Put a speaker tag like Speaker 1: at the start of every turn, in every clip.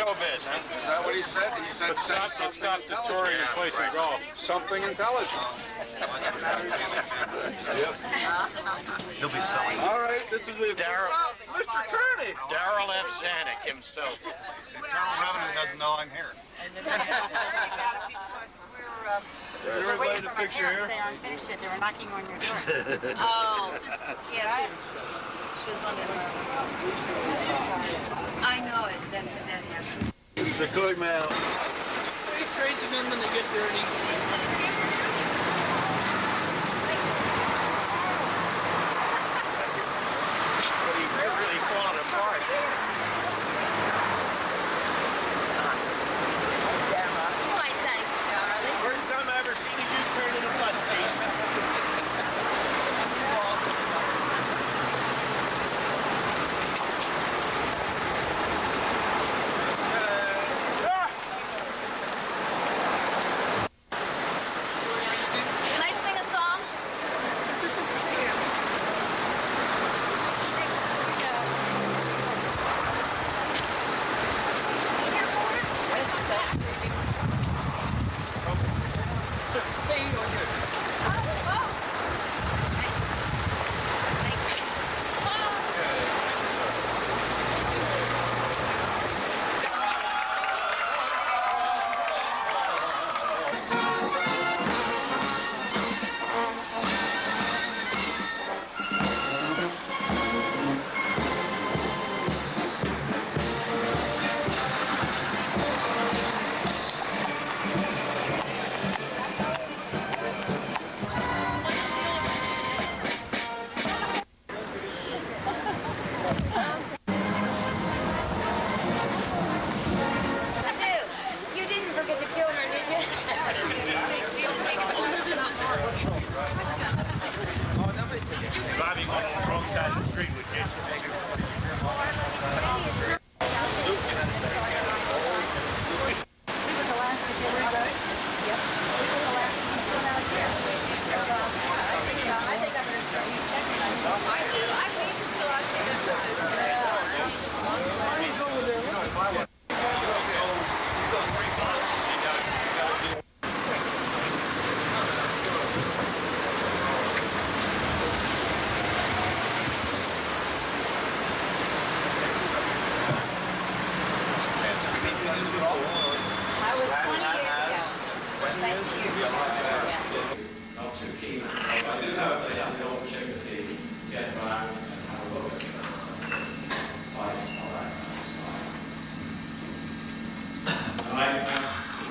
Speaker 1: showbiz, huh?
Speaker 2: Is that what he said? He said
Speaker 1: it's not the touring and placing golf.
Speaker 2: Something intelligent.
Speaker 3: He'll be selling.
Speaker 2: All right, this is the Mr. Kearney.
Speaker 1: Darrell F. Zanuck himself.
Speaker 3: The Internal Revenue doesn't know I'm here.
Speaker 2: We're waiting for a picture here.
Speaker 4: They aren't finished yet. They were knocking on your door.
Speaker 5: Oh, yeah, she was wondering where I was. I know it. That's what that happened.
Speaker 2: This is the good man.
Speaker 6: He trades them in when they get dirty.
Speaker 1: But he really fallen apart.
Speaker 5: Why, thank you, darling.
Speaker 1: First time I ever seen a U-turn in a bus
Speaker 5: Can I sing a song? You didn't forget the children, did you?
Speaker 1: Driving on the wrong side of the street would get
Speaker 7: Not too keen. I do hope they have the opportunity to get around and have a look at those sites of that kind of site. And I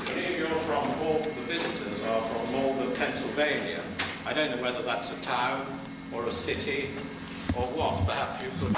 Speaker 7: believe you're from, all the visitors are from Malvern, Pennsylvania. I don't know whether that's a town or a city or what. Perhaps you could...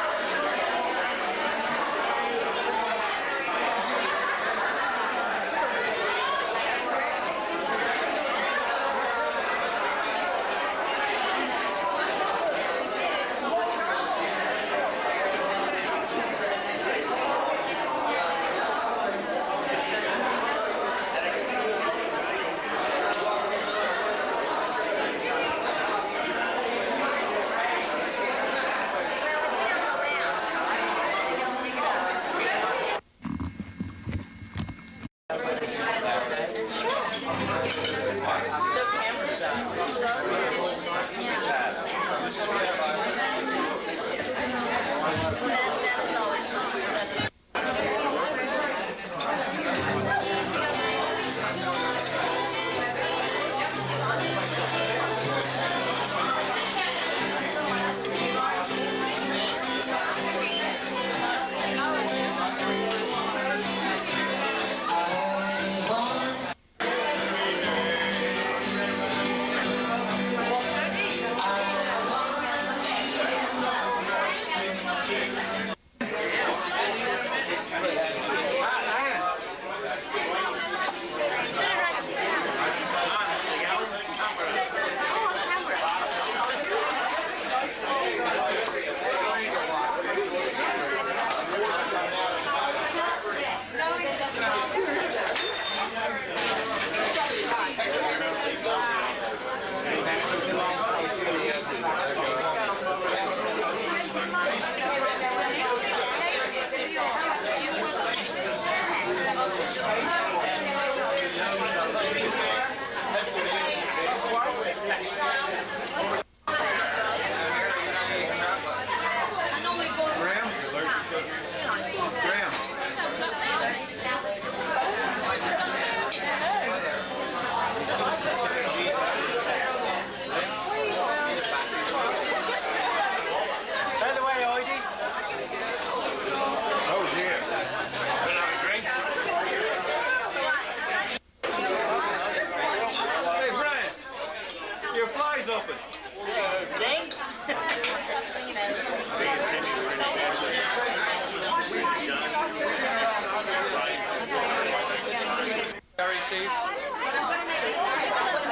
Speaker 7: Mary C.
Speaker 5: Oh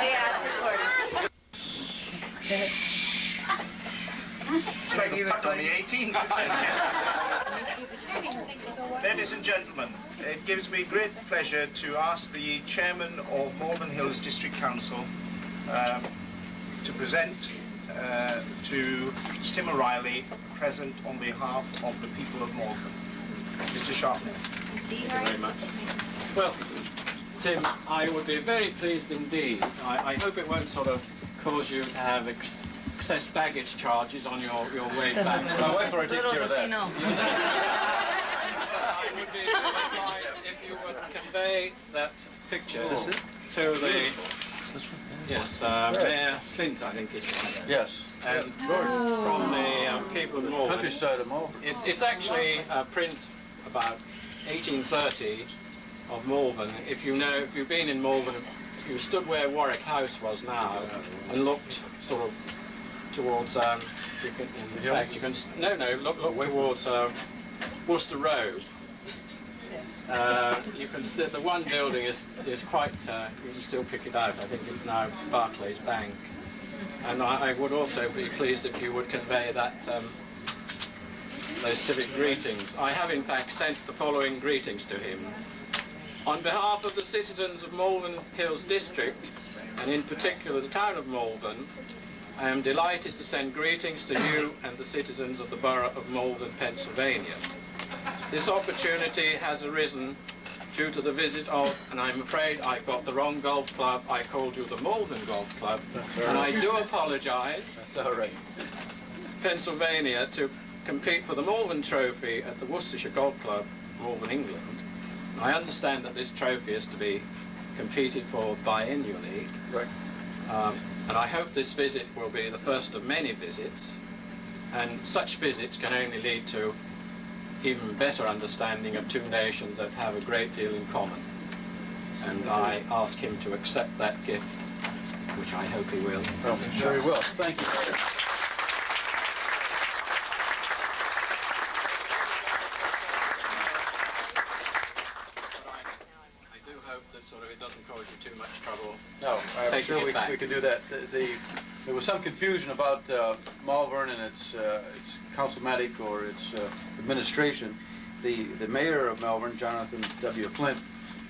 Speaker 5: yeah, it's recorded.
Speaker 3: It's like a puck on the 18th.
Speaker 1: Ladies and gentlemen, it gives me great pleasure to ask the chairman of Malvern Hills District Council to present to Tim O'Reilly, present on behalf of the people of Malvern. Mr. Sharpnell.
Speaker 7: Thank you very much. Well, Tim, I would be very pleased indeed. I hope it won't sort of cause you to have excess baggage charges on your way back.
Speaker 2: My wife already took care of that.
Speaker 7: I would be obliged if you would convey that picture to the Mayor Flint, I think it is.
Speaker 2: Yes.
Speaker 7: And from the people of Malvern.
Speaker 2: Countryside of Malvern.
Speaker 7: It's actually a print about 1830 of Malvern. If you've been in Malvern, if you stood where Warwick House was now and looked sort of towards, look towards Worcester Road. You can see the one building is quite, you can still pick it out. I think it's now Barclays Bank. And I would also be pleased if you would convey that those civic greetings. I have in fact sent the following greetings to him. On behalf of the citizens of Malvern Hills District, and in particular the town of Malvern, I am delighted to send greetings to you and the citizens of the borough of Malvern, Pennsylvania. This opportunity has arisen due to the visit of, and I'm afraid I got the wrong golf club, I called you the Malvern Golf Club, and I do apologise.
Speaker 2: That's all right.
Speaker 7: Pennsylvania to compete for the Malvern Trophy at the Worcestershire Golf Club, Malvern, England. I understand that this trophy is to be competed for biennially.
Speaker 2: Right.
Speaker 7: And I hope this visit will be the first of many visits, and such visits can only lead to even better understanding of two nations that have a great deal in common. And I ask him to accept that gift, which I hope he will.
Speaker 2: Well, I'm sure he will. Thank you.
Speaker 7: I do hope that sort of it doesn't cause you too much trouble.
Speaker 2: No, I'm
Speaker 7: Taking
Speaker 2: sure
Speaker 7: it
Speaker 2: we
Speaker 7: back.
Speaker 2: can do that. There was some confusion about Malvern and its councilmatic or its administration. The mayor of Malvern, Jonathan W. Flint,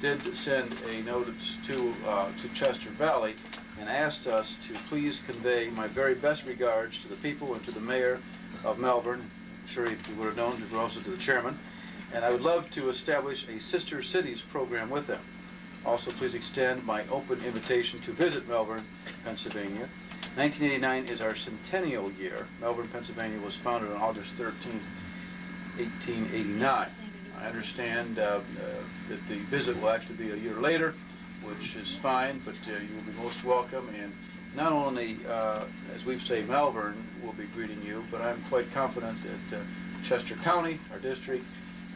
Speaker 2: did send a notice to Chester Valley and asked us to please convey my very best regards to the people and to the mayor of Malvern. I'm sure he would have known, but also to the chairman. And I would love to establish a Sister Cities program with them. Also, please extend my open invitation to visit Malvern, Pennsylvania. 1989 is our centennial year. Malvern, Pennsylvania was founded on August 13th, 1889. I understand that the visit will actually be a year later, which is fine, but you will be most welcome. And not only, as we say, Malvern will be greeting you, but I'm quite confident that Chester County, our district,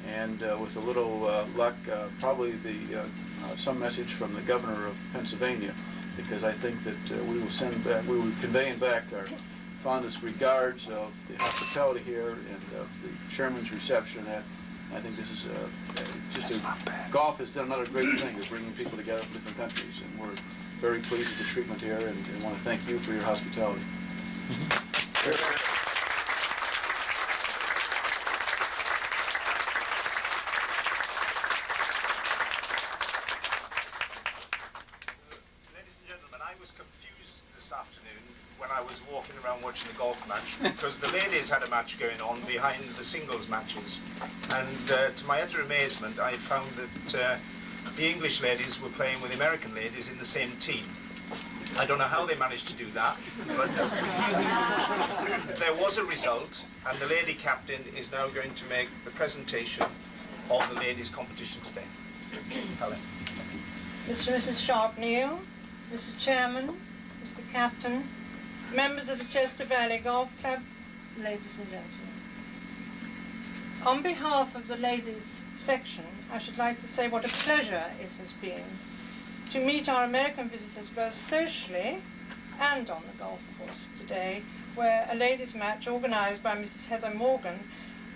Speaker 2: and with a little luck, probably some message from the governor of Pennsylvania, because I think that we will be conveying back our fondest regards of the hospitality here and the chairman's reception. I think this is golf has done another great thing of bringing people together from different countries, and we're very pleased with the treatment here, and want to thank you for your hospitality.
Speaker 1: Ladies and gentlemen, I was confused this afternoon when I was walking around watching the golf match because the ladies had a match going on behind the singles matches, and to my utter amazement I found that the English ladies were playing with the American ladies in the same team. I don't know how they managed to do that, but there was a result, and the lady captain is now going to make the presentation of the ladies competition today. Helen.
Speaker 8: Mr. and Mrs. Sharpnell, Mr. Chairman, Mr. Captain, members of the Chester Valley Golf Club, ladies and gentlemen. On behalf of the ladies section, I should like to say what a pleasure it has been to meet our American visitors both socially and on the golf course today, where a ladies' match organised by Mrs. Heather Morgan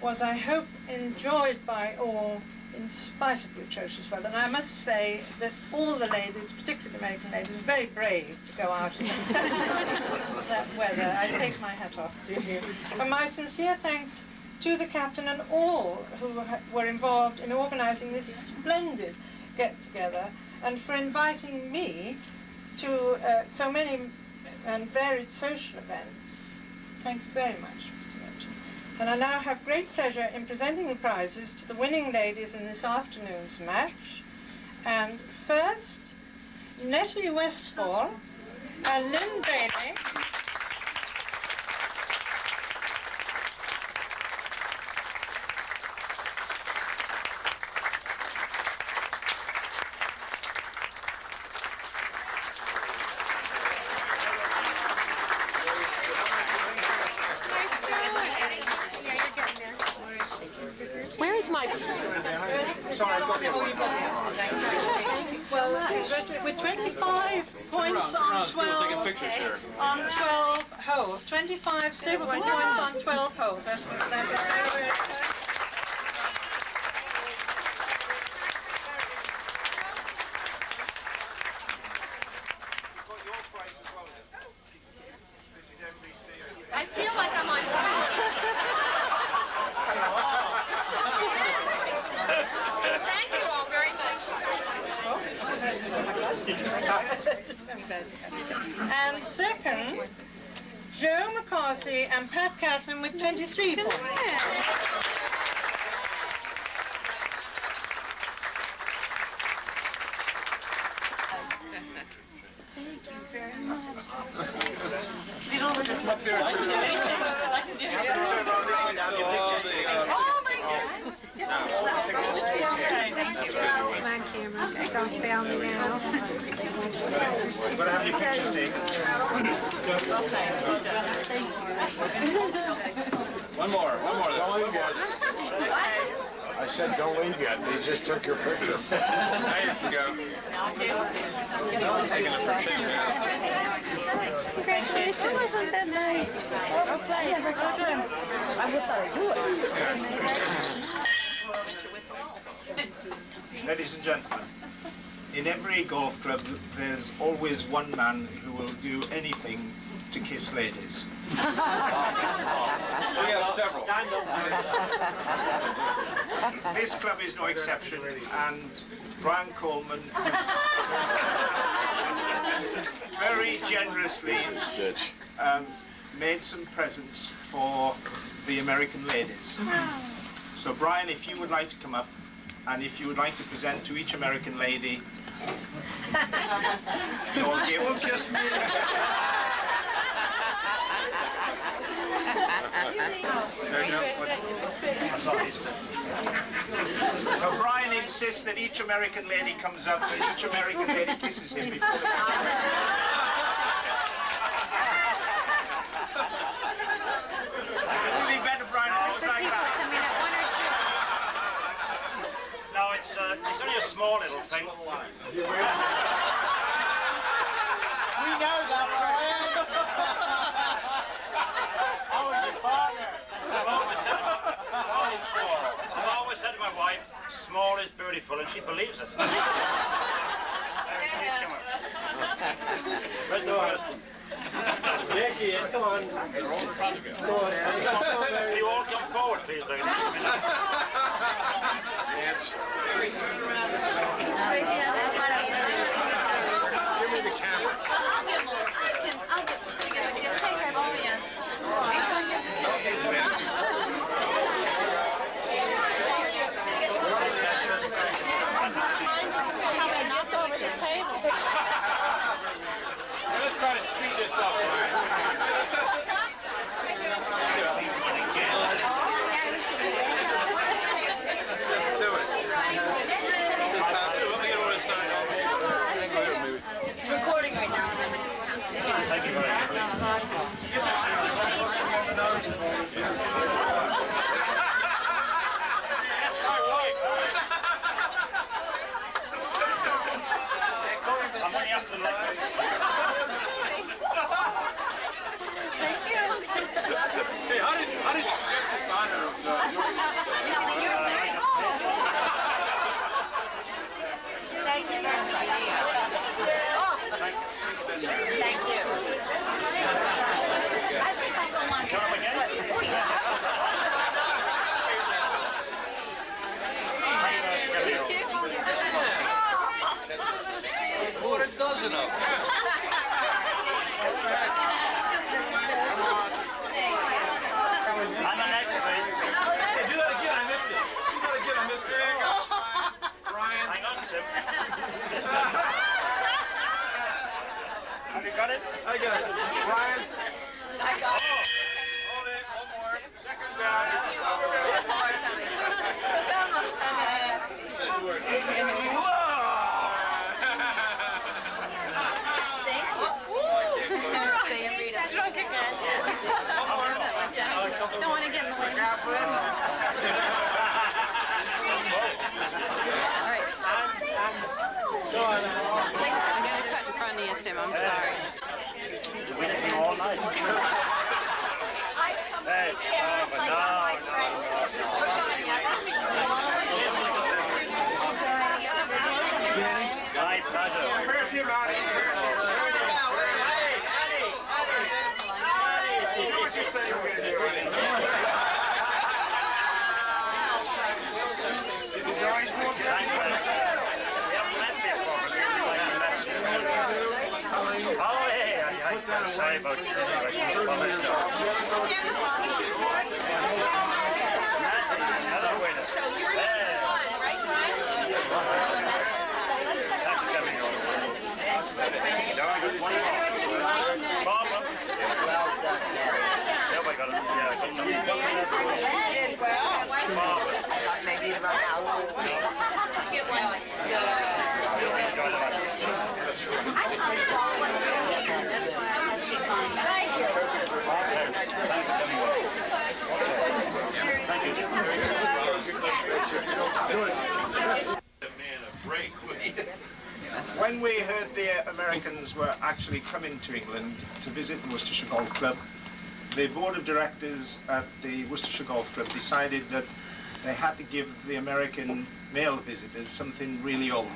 Speaker 8: was, I hope, enjoyed by all in spite of the atrocious weather. And I must say that all the ladies, particularly American ladies, were very brave to go out in that weather. I take my hat off to you. And my sincere thanks to the captain and all who were involved in organising this splendid get-together and for inviting me to so many and varied social events. Thank you very much, Mr. Merton. And I now have great pleasure in presenting the prizes to the winning ladies in this afternoon's match. And first, Nettie Westfall and Lynn Bailey.
Speaker 6: Where is my...
Speaker 1: Sorry, I've got the other one.
Speaker 8: Well, with 25 points on 12, on 12 holes. 25 stable points on 12 holes. That's very, very good.
Speaker 6: I feel like I'm on television. Thank you all very much.
Speaker 8: And second, Joe McCarthy and Pat Catlin with 23 points.
Speaker 6: Oh my goodness.
Speaker 4: My camera, don't fail me now.
Speaker 1: You've got to have your pictures taken.
Speaker 3: One more. I said don't leave yet. They just took your picture. There you go.
Speaker 4: Congratulations, wasn't that nice? Well played. I wish I would do it.
Speaker 1: Ladies and gentlemen, in every golf club, there's always one man who will do anything to kiss ladies.
Speaker 3: We have several.
Speaker 1: This club is no exception, and Brian Coleman has very generously made some presents for the American ladies. So Brian, if you would like to come up, and if you would like to present to each American lady your gift.
Speaker 3: Kiss me.
Speaker 1: So Brian insists that each American lady comes up and each American lady kisses him before the It would be better, Brian, if it was like that.
Speaker 9: No, it's only a small little thing.
Speaker 3: We know that, Brian. Oh, your partner.
Speaker 9: I've always said to my wife, small is beautiful, and she believes it. Where's the first one? There she is, come on. Can you all come forward, please, ladies?
Speaker 3: Give me the camera.
Speaker 5: Oh, yes.
Speaker 3: Let's try to speed this up, Brian.
Speaker 5: It's recording right now.
Speaker 9: Thank you very much. How many up to last?
Speaker 3: Hey, how did you get this honor of a dozen of them.
Speaker 9: I'm the next, please.
Speaker 1: Hey, do that again, I missed it. Do that again, I missed it. There you go.
Speaker 9: Brian. Hang on, Tim. Have you got it?
Speaker 1: I got it. Brian.
Speaker 5: I got it.
Speaker 1: Hold it, one more. Second down.
Speaker 4: Drunk again. Don't want to get in the way. I got to cut in front of you, Tim. I'm sorry.
Speaker 9: We can do all night. Hey, but my pleasure.
Speaker 1: Where's your money? What you say you were going to do, honey? Did his eyes walk down?
Speaker 9: We haven't met before, but we'd like to met you. Oh, hey, I can't say about you. Another winner. Hey. That's coming over. Barbara. Yeah, we got it. Yeah, I got it. Barbara.
Speaker 10: Maybe about an hour.
Speaker 1: When we heard the Americans were actually coming to England to visit the Worcestershire Golf Club, the board of directors at the Worcestershire Golf Club decided that they had to give the American male visitors something really old.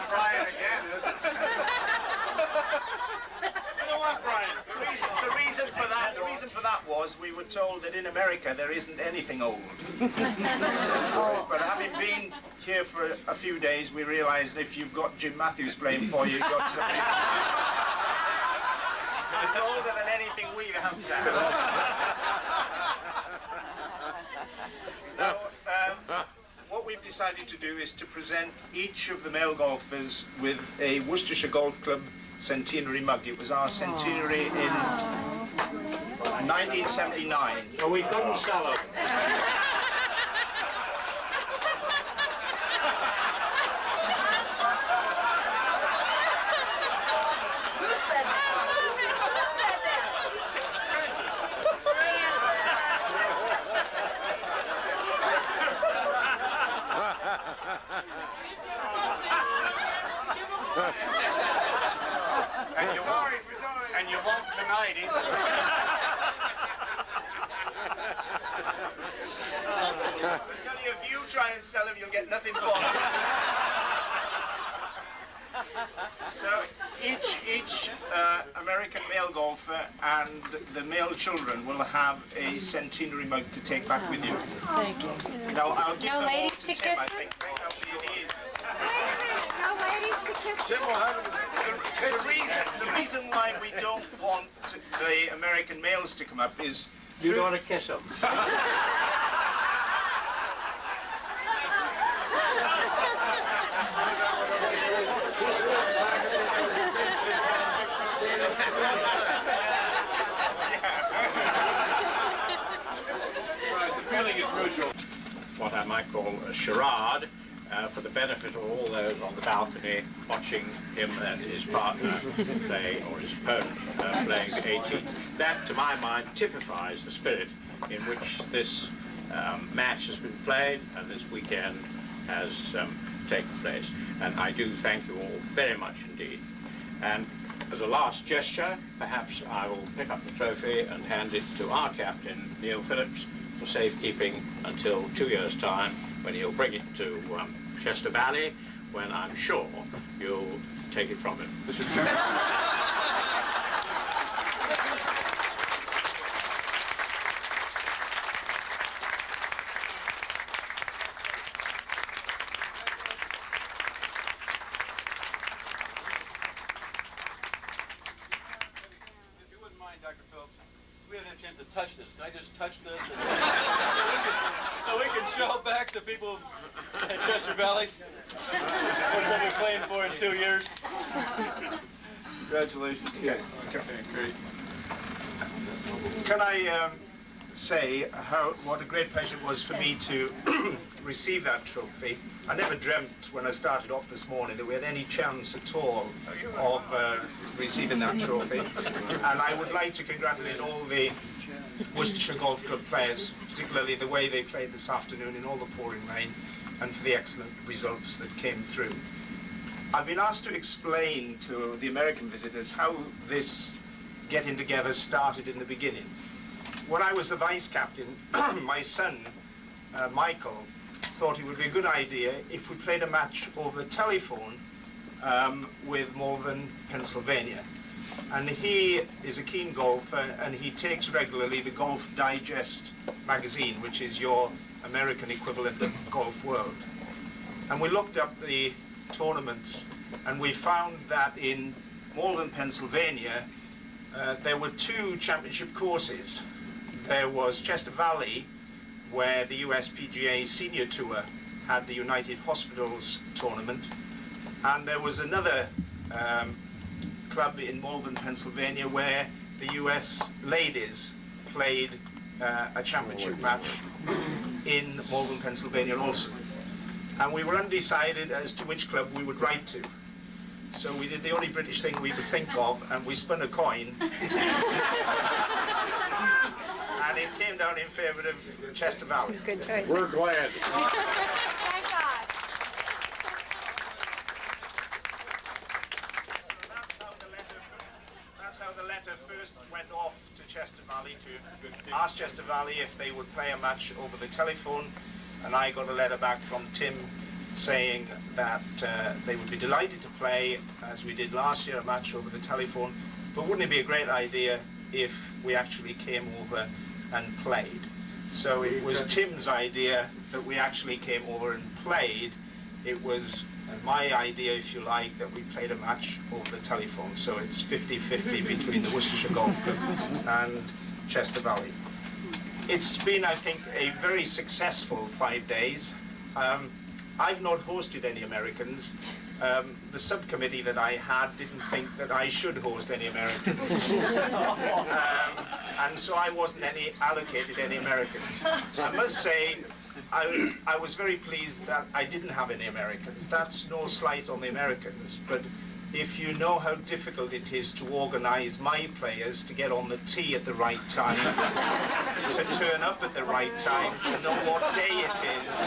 Speaker 1: Brian again, isn't it? You know what, Brian? The reason for that was we were told that in America there isn't anything old. But having been here for a few days, we realised if you've got Jim Matthews playing for you, you've got something. It's older than anything we have to have. Now, what we've decided to do is to present each of the male golfers with a Worcestershire Golf Club centenary mug. It was our centenary in 1979.
Speaker 9: Well, we couldn't sell it.
Speaker 1: And you won't tonight either. I tell you, if you try and sell them, you'll get nothing for them. So each American male golfer and the male children will have a centenary mug to take back with you.
Speaker 8: Thank you.
Speaker 1: Now, I'll give
Speaker 5: No
Speaker 1: them all
Speaker 5: ladies
Speaker 1: to
Speaker 5: to
Speaker 1: Tim, I
Speaker 5: kiss
Speaker 1: think. That'll be the easiest.
Speaker 5: No ladies to kiss.
Speaker 1: Tim will have the reason why we don't want the American males to come up is
Speaker 9: You don't want to kiss them.
Speaker 7: The feeling is mutual. What I might call a charade for the benefit of all those on the balcony watching him and his partner play, or his opponent playing the 18th. That, to my mind, typifies the spirit in which this match has been played and this weekend has taken place. And I do thank you all very much indeed. And as a last gesture, perhaps I will pick up the trophy and hand it to our captain, Neil Phillips, for safekeeping until 2 years' time, when he'll bring it to Chester Valley, when I'm sure you'll take it from him.
Speaker 2: Mr. Chairman. we haven't had a chance to touch this. Can I just touch this? So we can show back to people in Chester Valley what we'll be playing for in 2 years. Congratulations.
Speaker 1: Okay.
Speaker 2: Great.
Speaker 1: Can I say what a great pleasure it was for me to receive that trophy. I never dreamt when I started off this morning that we had any chance at all of receiving that trophy. And I would like to congratulate all the Worcestershire Golf Club players, particularly the way they played this afternoon in all the pouring rain, and for the excellent results that came through. I've been asked to explain to the American visitors how this getting together started in the beginning. When I was the vice captain, my son, Michael, thought it would be a good idea if we played a match over the telephone with Malvern, Pennsylvania. And he is a keen golfer, and he takes regularly the Golf Digest magazine, which is your American equivalent of Golf World. And we looked up the tournaments, and we found that in Malvern, Pennsylvania, there were 2 championship courses. There was Chester Valley, where the USPGA Senior Tour had the United Hospitals tournament, and there was another club in Malvern, Pennsylvania, where the US ladies played a championship match in Malvern, Pennsylvania also. And we were undecided as to which club we would write to. So we did the only British thing we could think of, and we spun a coin. And it came down in favour of Chester Valley.
Speaker 4: Good choice.
Speaker 3: We're glad.
Speaker 4: Thank God.
Speaker 1: That's how the letter first went off to Chester Valley to ask Chester Valley if they would play a match over the telephone, and I got a letter back from Tim saying that they would be delighted to play, as we did last year, a match over the telephone, but wouldn't it be a great idea if we actually came over and played? So it was Tim's idea that we actually came over and played. It was my idea, if you like, that we played a match over the telephone. So it's 50-50 between the Worcestershire Golf Club and Chester Valley. It's been, I think, a very successful 5 days. I've not hosted any Americans. The subcommittee that I had didn't think that I should host any Americans. And so I wasn't allocated any Americans. I must say, I was very pleased that I didn't have any Americans. That's no slight on the Americans, but if you know how difficult it is to organize my players to get on the tee at the right time, to turn up at the right time, to know what day it is,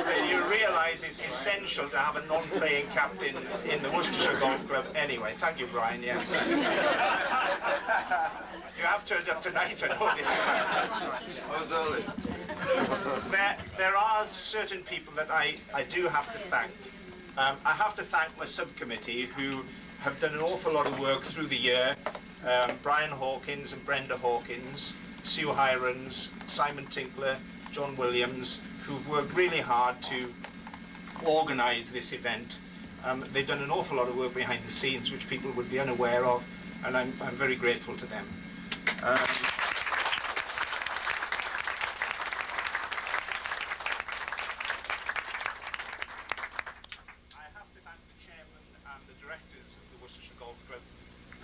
Speaker 1: then you realize it's essential to have a non-playing captain in the Worcestershire Golf Club. Anyway, thank you, Brian, yes. You have turned up tonight, I know this.
Speaker 10: I was early.
Speaker 1: There are certain people that I do have to thank. I have to thank my subcommittee, who have done an awful lot of work through the year. Brian Hawkins and Brenda Hawkins, Sue Hirons, Simon Tinkler, John Williams, who've worked really hard to organise this event. They've done an awful lot of work behind the scenes, which people would be unaware of, and I'm very grateful to them.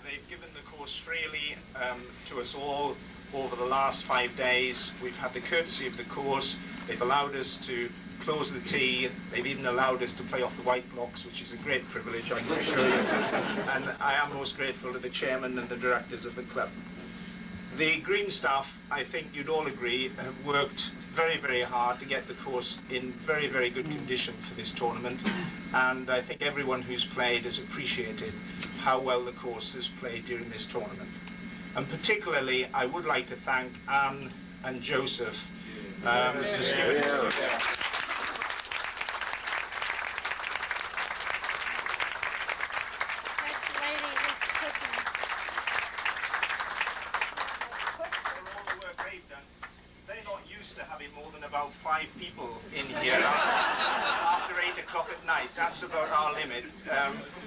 Speaker 1: They've given the course freely to us all over the last 5 days. We've had the courtesy of the course. They've allowed us to close the tee. They've even allowed us to play off the white blocks, which is a great privilege, I can assure you. And I am most grateful to the chairman and the directors of the club. The green staff, I think you'd all agree, have worked very, very hard to get the course in very, very good condition for this tournament. And I think everyone who's played has appreciated how well the course has played during this tournament. And particularly, I would like to thank Anne and Joseph, the stewards. They're not used to having more than about 5 people in here after 8 o'clock. o'clock at night. That's about our limit,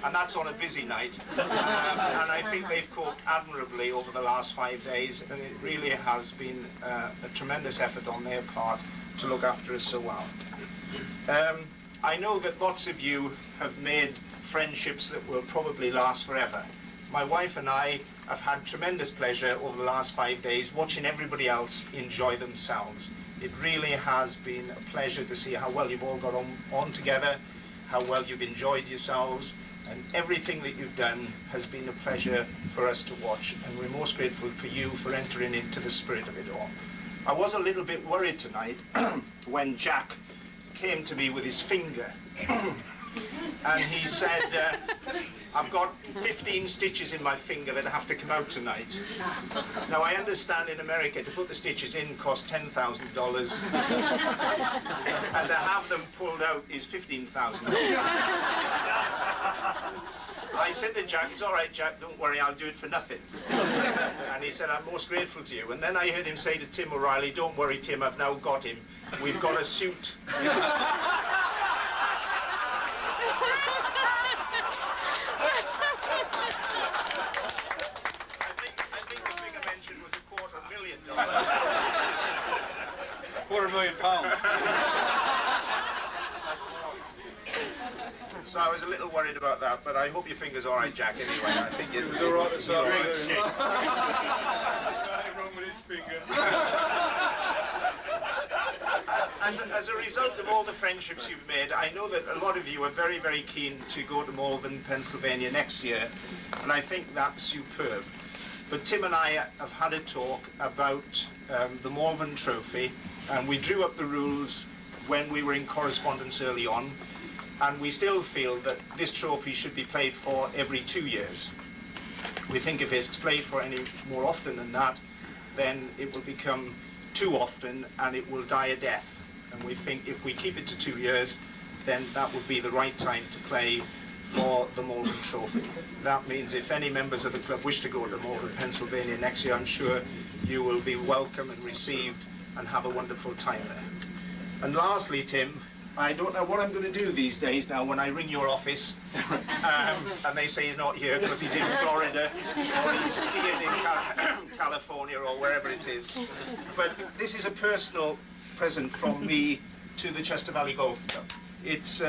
Speaker 1: and that's on a busy night. And I think they've coped admirably over the last 5 days, and it really has been a tremendous effort on their part to look after us so well. I know that lots of you have made friendships that will probably last forever. My wife and I have had tremendous pleasure over the last 5 days watching everybody else enjoy themselves. It really has been a pleasure to see how well you've all got on together, how well you've enjoyed yourselves, and everything that you've done has been a pleasure for us to watch, and we're most grateful for you for entering into the spirit of it all. I was a little bit worried tonight when Jack came to me with his finger and he said, I've got 15 stitches in my finger that have to come out tonight. Now, I understand in America to put the stitches in costs $10,000 and to have them pulled out is $15,000. I said to Jack, it's all right, Jack, don't worry, I'll do it for nothing. And he said, I'm most grateful to you. And then I heard him say to Tim O'Reilly, don't worry, Tim, I've now got him. We've got a suit. I think the figure mentioned was $250,000.
Speaker 2: £250,000.
Speaker 1: So I was a little worried about that, but I hope your finger's all right, Jack, anyway. I think it was all right this afternoon. Nothing wrong with his finger. As a result of all the friendships you've made, I know that a lot of you are very, very keen to go to Malvern, Pennsylvania next year, and I think that's superb. But Tim and I have had a talk about the Malvern Trophy, and we drew up the rules when we were in correspondence early on, and we still feel that this trophy should be played for every 2 years. We think if it's played for any more often than that, then it will become too often and it will die a death. And we think if we keep it to 2 years, then that would be the right time to play for the Malvern Trophy. That means if any members of the club wish to go to Malvern, Pennsylvania next year, I'm sure you will be welcome and received and have a wonderful time there. And lastly, Tim, I don't know what I'm going to do these days now when I ring your office and they say he's not here because he's in Florida or he's skiing in California or wherever it is. But this is a personal present from me to the Chester Valley Golf Club. It's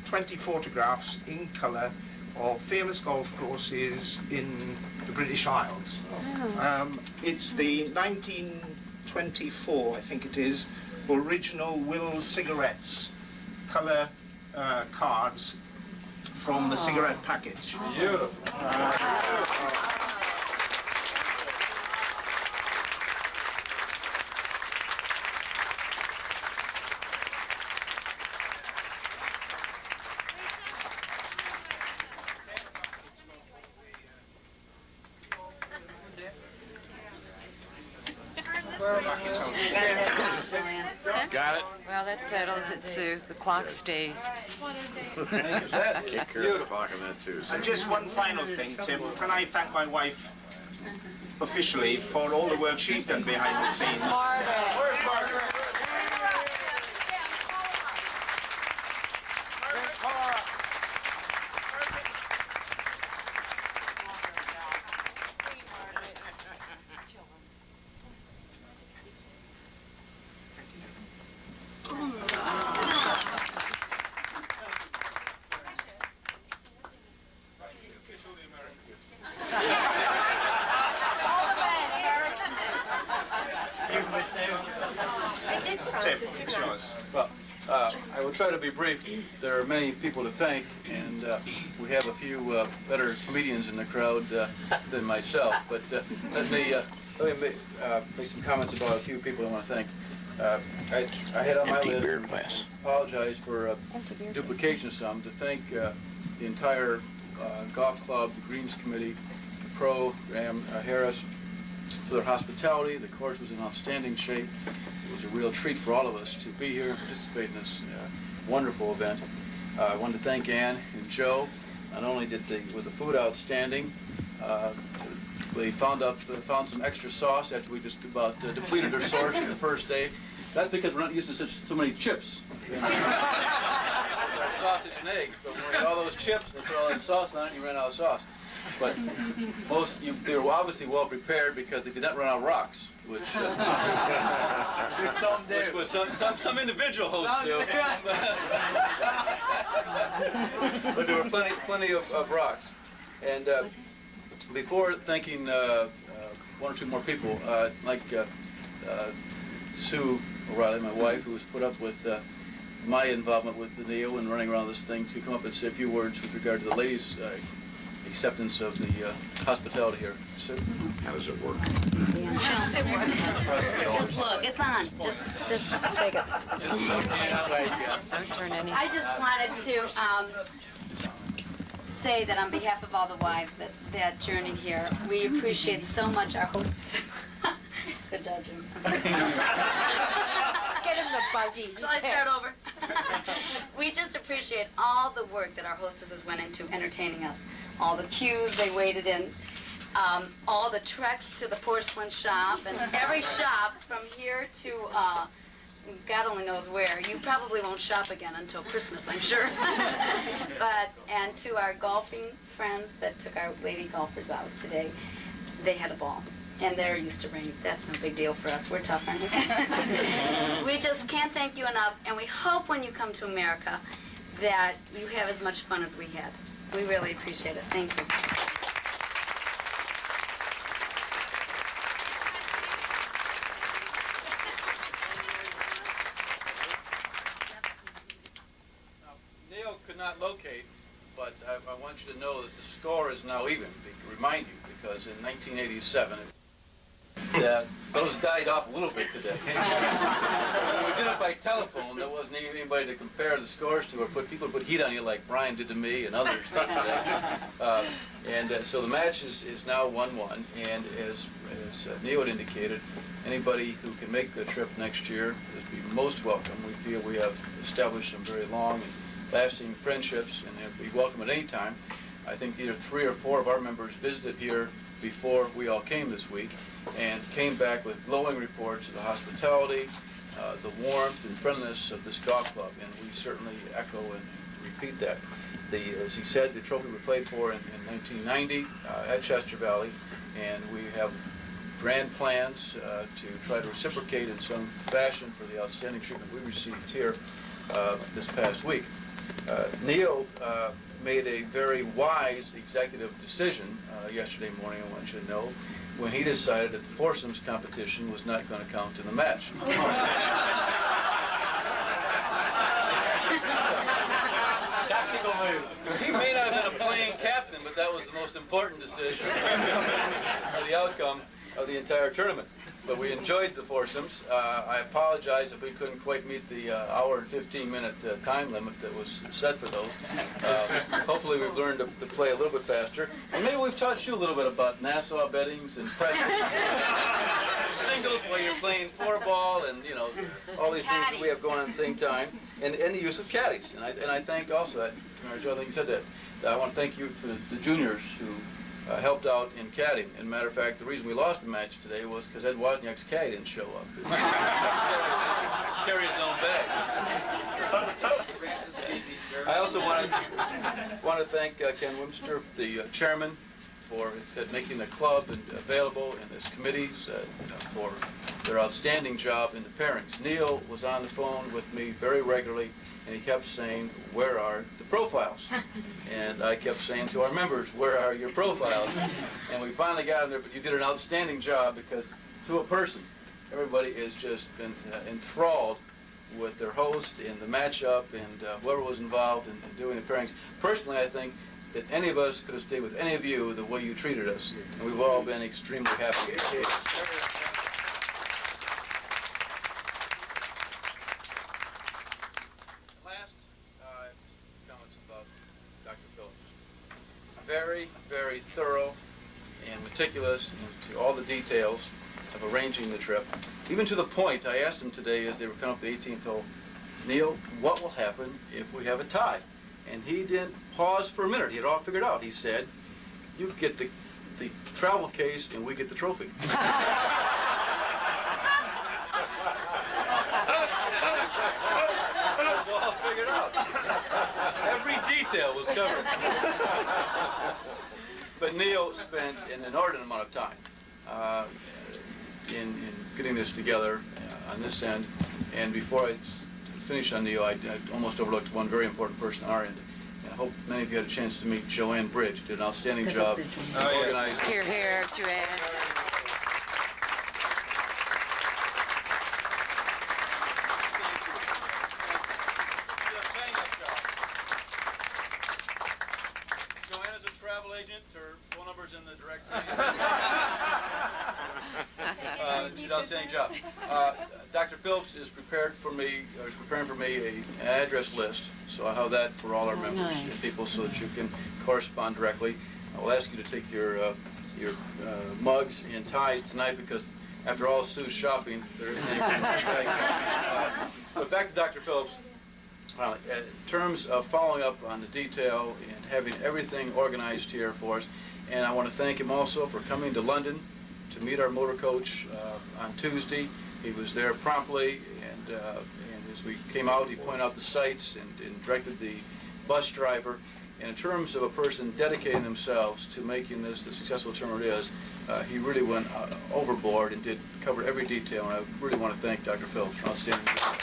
Speaker 1: 20 photographs in colour of famous golf courses in the British Isles. It's the 1924, I think it is, original Will's cigarettes, colour cards from the cigarette package.
Speaker 3: Got it?
Speaker 4: Well, that settles it, Sue. The clock stays.
Speaker 10: Can't carry the clock on that too. So.
Speaker 1: And just one final thing, Tim. Can I thank my wife officially for all the work she's done behind the scenes?
Speaker 4: Where's Margaret?
Speaker 2: Well, I will try to be brief. There are many people to thank, and we have a few better comedians in the crowd than myself. But let me make some comments about a few people I want to thank. I had on my list, apologize for duplication of some, to thank the entire golf club, the Greens Committee, the Pro, Graham Harris, for their hospitality. The course was in outstanding shape. It was a real treat for all of us to be here and participate in this wonderful event. I wanted to thank Ann and Joe. Not only was the food outstanding, they found some extra sauce after we just about depleted their source the first day. That's because we're not using so many chips. sausage and eggs, but when you eat all those chips and put all that sauce on it, you ran out of sauce. But they were obviously well prepared because they did not run out of rocks, which which was some individual hosts do. But there were plenty of rocks. And before thanking one or two more people, like Sue O'Reilly, my wife, who has put up with my involvement with the Neo and running around this thing, to come up and say a few words with regard to the ladies' acceptance of the hospitality here. Sue?
Speaker 10: How does it work?
Speaker 5: Just look, it's on. Just take it.
Speaker 4: Don't turn any.
Speaker 5: I just wanted to say that on behalf of all the wives that journeyed here, we appreciate so much our hostesses. Good job, Jim.
Speaker 4: Get in the buggy.
Speaker 5: Shall I start over? We just appreciate all the work that our hostesses went into entertaining us. All the queues they waited in, all the treks to the porcelain shop, and every shop from here to God only knows where. You probably won't shop again until Christmas, I'm sure. And to our golfing friends that took our lady golfers out today, they had a ball. And they're used to rain. That's no big deal for us. We're tough, aren't we? We just can't thank you enough, and we hope when you come to America that you have as much fun as we had. We really appreciate it. Thank you.
Speaker 2: Neil could not locate, but I want you to know that the score is now even, to remind you, because in 1987, that those died off a little bit today. When we did it by telephone, there wasn't anybody to compare the scores to, or people put heat on you like Brian did to me and others did today. So the match is now 1-1, and as Neil had indicated, anybody who can make the trip next year would be most welcome. We feel we have established some very long and lasting friendships, and they'll be welcome at any time. I think either 3 or 4 of our members visited here before we all came this week, and came back with glowing reports of the hospitality, the warmth and friendliness of this golf club, and we certainly echo and repeat that. As he said, the trophy we played for in 1990 at Chester Valley, and we have grand plans to try to reciprocate in some fashion for the outstanding treatment we received here this past week. Neil made a very wise executive decision yesterday morning, I want you to know, when he decided that the foursomes competition was not going to count in the match.
Speaker 3: Tactical move.
Speaker 2: He may not have been a playing captain, but that was the most important decision for the outcome of the entire tournament. But we enjoyed the foursomes. I apologize if we couldn't quite meet the hour and 15-minute time limit that was set for those. Hopefully we've learned to play a little bit faster. And maybe we've taught you a little bit about Nassau beddings and pressure. Singles while you're playing 4-ball, and you know, all these things that we have going on at the same time. And the use of caddies. And I thank also, Joe, I think you said that. I want to thank you for the juniors who helped out in caddying. And matter of fact, the reason we lost the match today was because Ed Wozniak's caddy didn't show up. Carry his own bag. I also want to thank Ken Wimster, the chairman, for making the club available and his committees for their outstanding job in the pairings. Neil was on the phone with me very regularly, and he kept saying, "Where are the profiles?" And I kept saying to our members, "Where are your profiles?" And we finally got them there, but you did an outstanding job, because to a person, everybody has just been enthralled with their host and the matchup and whoever was involved in doing the pairings. Personally, I think that any of us could have stayed with any of you the way you treated us, and we've all been extremely happy. Very, very thorough and meticulous into all the details of arranging the trip. Even to the point, I asked him today as they were coming up the 18th hole, "Neil, what will happen if we have a tie?" And he didn't pause for a minute. He had all figured out. He said, "You get the travel case and we get the trophy." It was all figured out. Every detail was covered. But Neil spent an inordinate amount of time in getting this together on this end. And before I finish on Neil, I almost overlooked one very important person on our end. And I hope many of you had a chance to meet Joanne Bridge, who did an outstanding job organizing.
Speaker 4: Here, here, Joanne.
Speaker 2: Joanna's a travel agent. Her phone number's in the directory. She did an outstanding job. Dr. Phillips is preparing for me an address list, so I'll have that for all our members and people so that you can correspond directly. I will ask you to take your mugs and ties tonight because after all Sue's shopping, there isn't anything to say. But back to Dr. Phillips. In terms of following up on the detail and having everything organized here for us, and I want to thank him also for coming to London to meet our motor coach on Tuesday. He was there promptly, and as we came out, he pointed out the sights and directed the bus driver. And in terms of a person dedicating themselves to making this the successful term it is, he really went overboard and did cover every detail. And I really want to thank Dr. Phillips for outstanding job.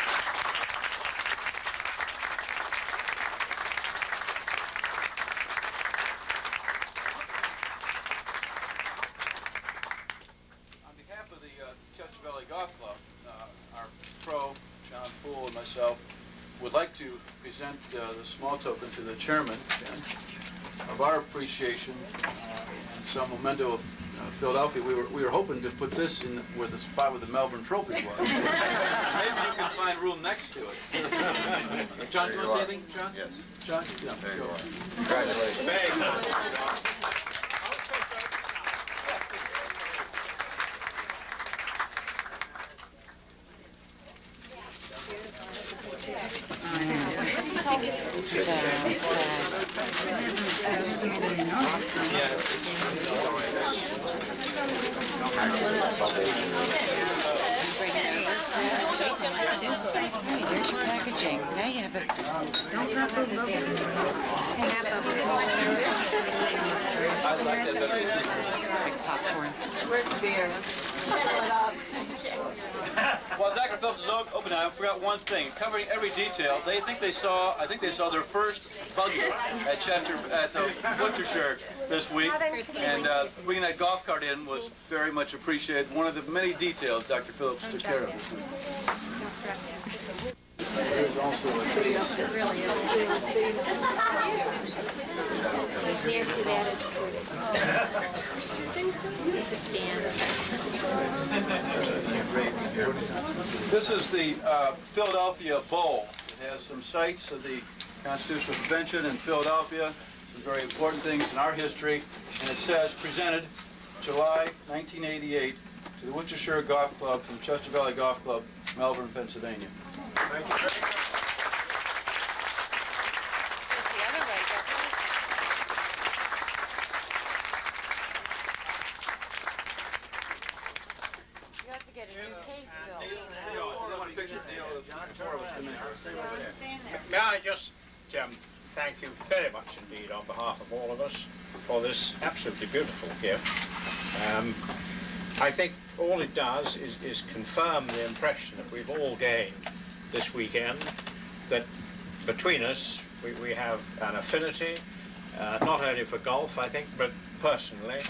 Speaker 2: Would like to present the small token to the chairman of our appreciation and some memento of Philadelphia. We were hoping to put this in where the spot where the Malvern trophy was. Maybe you can find room next to it. John, do you want to say anything, John?
Speaker 3: Yes.
Speaker 2: John? Yeah.
Speaker 3: There you are. Congratulations.
Speaker 4: Here's your packaging. Now you have it. Don't pop those bubbles.
Speaker 2: I like that better.
Speaker 4: Big popcorn.
Speaker 6: Where's the beer?
Speaker 2: Well, Dr. Phillips is open now. I forgot one thing. Covering every detail, I think they saw their first buggy at Worcestershire this week, and bringing that golf cart in was very much appreciated. One of the many details Dr. Phillips took care of this week. There's also a case.
Speaker 11: It really is. Nancy, that is pretty. It's a standard.
Speaker 2: This is the Philadelphia Bowl. It has some sites of the Constitutional Convention in Philadelphia, some very important things in our history, and it says, presented July 1988 to the Worcestershire Golf Club from Chester Valley Golf Club, Malvern, Pennsylvania. Thank you.
Speaker 4: Here's the other way, you have to get a new case, Bill.
Speaker 9: May I just thank you very much indeed on behalf of all of us for this absolutely beautiful gift. I think all it does is confirm the impression that we've all gained this weekend, that between us we have an affinity, not only for golf, I think, but personally,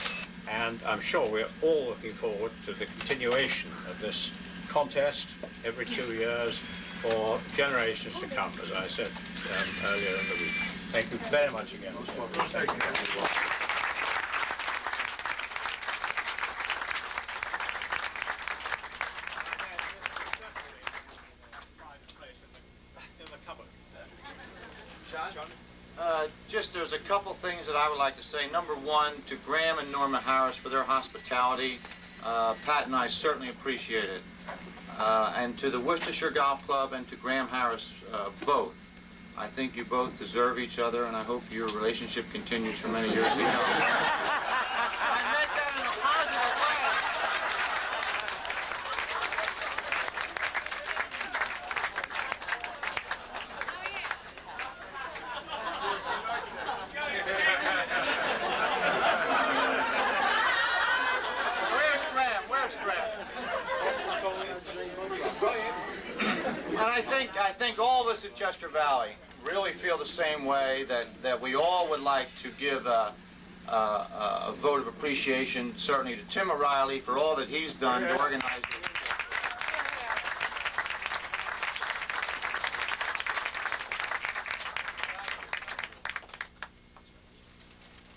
Speaker 9: and I'm sure we're all looking forward to the continuation of this contest every 2 years for generations to come, as I said earlier in the week. Thank you very much again. Thank you.
Speaker 12: Just there's a couple things that I would like to say. Number one, to Graham and Norma Harris for their hospitality. Pat and I certainly appreciate it. And to the Worcestershire Golf Club and to Graham Harris, both. I think you both deserve each other, and I hope your relationship continues for many years to come.
Speaker 6: I meant that in a positive way.
Speaker 12: of us at Chester Valley really feel the same way, that we all would like to give a vote of appreciation, certainly to Tim O'Reilly for all that he's done to organize this.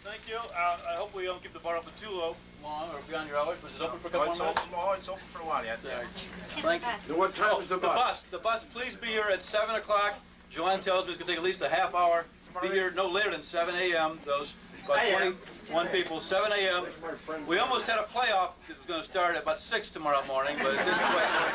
Speaker 2: Thank you. I hope we don't keep the bar open too long or beyond your hours. Was it open for a couple more minutes?
Speaker 1: It's open for a while yet. Yes.
Speaker 2: Thank you.
Speaker 10: What time is the bus?
Speaker 2: The bus, please be here at 7 o'clock. Joanne tells me it's going to take at least a half hour. Be here no later than 7 a.m. Those about 21 people, 7 a.m. We almost had a playoff that was going to start at about 6 tomorrow morning, but it didn't quite work.